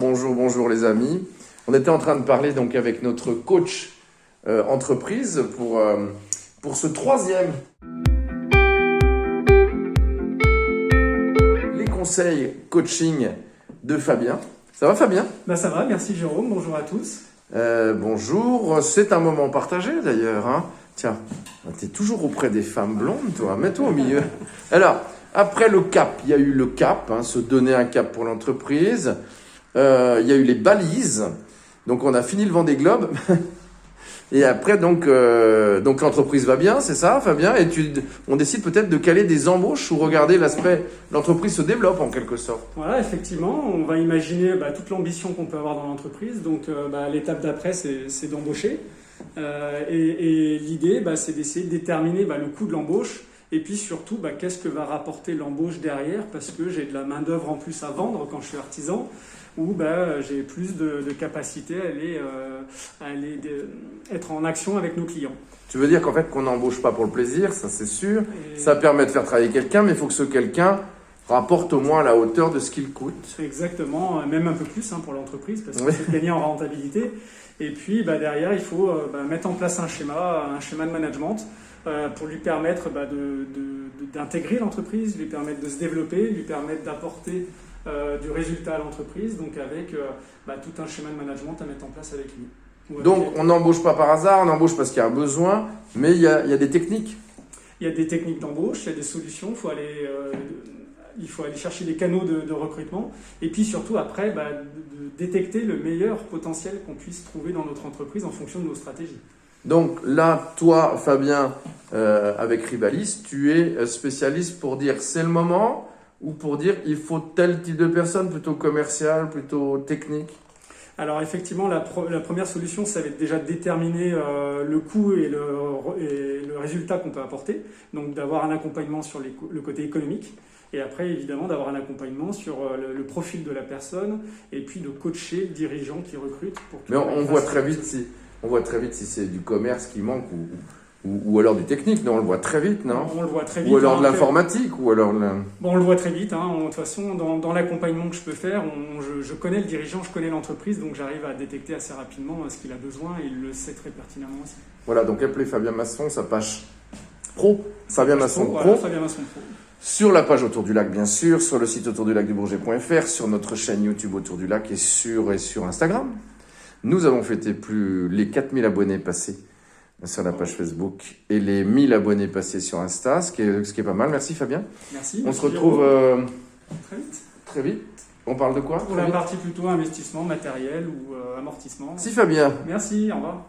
Bonjour, bonjour les amis. On était en train de parler donc avec notre coach entreprise pour ce troisième. Les conseils coaching de Fabien. Ça va Fabien? Ça va, merci Jérôme, bonjour à tous. Bonjour, c'est un moment partagé d'ailleurs. Hein. Tiens, tu es toujours auprès des femmes blondes, toi. Mets-toi au milieu. Alors, après le cap, il y a eu le cap, se donner un cap pour l'entreprise. Il y a eu les balises. Donc, on a fini le Vendée Globe. Et après, donc l'entreprise va bien, c'est ça, Fabien? Et on décide peut-être de caler des embauches ou regarder l'aspect, l'entreprise se développe en quelque sorte. Voilà, effectivement, on va imaginer toute l'ambition qu'on peut avoir dans l'entreprise. Donc, l'étape d'après, c'est d'embaucher. Et l'idée, c'est d'essayer de déterminer le coût de l'embauche. Et puis surtout, qu'est-ce que va rapporter l'embauche derrière? Parce que j'ai de la main-d'œuvre en plus à vendre quand je suis artisan, ou j'ai plus de capacité à aller être en action avec nos clients. Tu veux dire qu'en fait, qu'on n'embauche pas pour le plaisir, ça c'est sûr. Ça permet de faire travailler quelqu'un, mais il faut que ce quelqu'un rapporte au moins à la hauteur de ce qu'il coûte. Exactement, même un peu plus pour l'entreprise, parce que c'est gagner en rentabilité. Et puis derrière, il faut mettre en place un schéma de management pour lui permettre d'intégrer l'entreprise, lui permettre de se développer, lui permettre d'apporter du résultat à l'entreprise, donc avec tout un schéma de management à mettre en place avec lui. Donc on n'embauche pas par hasard, on embauche parce qu'il y a un besoin, mais il y a des techniques. Il y a des techniques d'embauche, il y a des solutions, il faut aller chercher des canaux de recrutement, et puis surtout après de détecter le meilleur potentiel qu'on puisse trouver dans notre entreprise en fonction de nos stratégies. Donc là, toi, Fabien, avec Ribalis, tu es spécialiste pour dire c'est le moment ou pour dire il faut tel type de personne, plutôt commercial, plutôt technique? Alors effectivement, la première solution, ça va être déjà de déterminer le coût et le résultat qu'on peut apporter, donc d'avoir un accompagnement sur le côté économique. Et après, évidemment, d'avoir un accompagnement sur le profil de la personne et puis de coacher le dirigeant qui recrute. Mais on voit très vite si c'est du commerce qui manque ou alors du technique. Non, on le voit très vite, non? On le voit très vite. Ou alors de l'informatique ou alors... on le voit très vite. De toute façon, dans l'accompagnement que je peux faire, je connais le dirigeant, je connais l'entreprise, donc j'arrive à détecter assez rapidement ce qu'il a besoin et il le sait très pertinemment aussi. Voilà, donc appelez Fabien Masson, sa page pro, Fabien Masson Pro. Voilà, Fabien Masson Pro. Sur la page Autour du Lac, bien sûr, sur le site autourdulac-du-bourget.fr, sur notre chaîne YouTube Autour du Lac et sur Instagram. Nous avons fêté les 4000 abonnés passés sur la page Facebook et les 1000 abonnés passés sur Insta, ce qui est pas mal. Merci Fabien. Merci. On se retrouve très vite. Très vite. On parle de quoi? Pour la partie plutôt investissement, matériel ou amortissement. Merci Fabien. Merci, au revoir.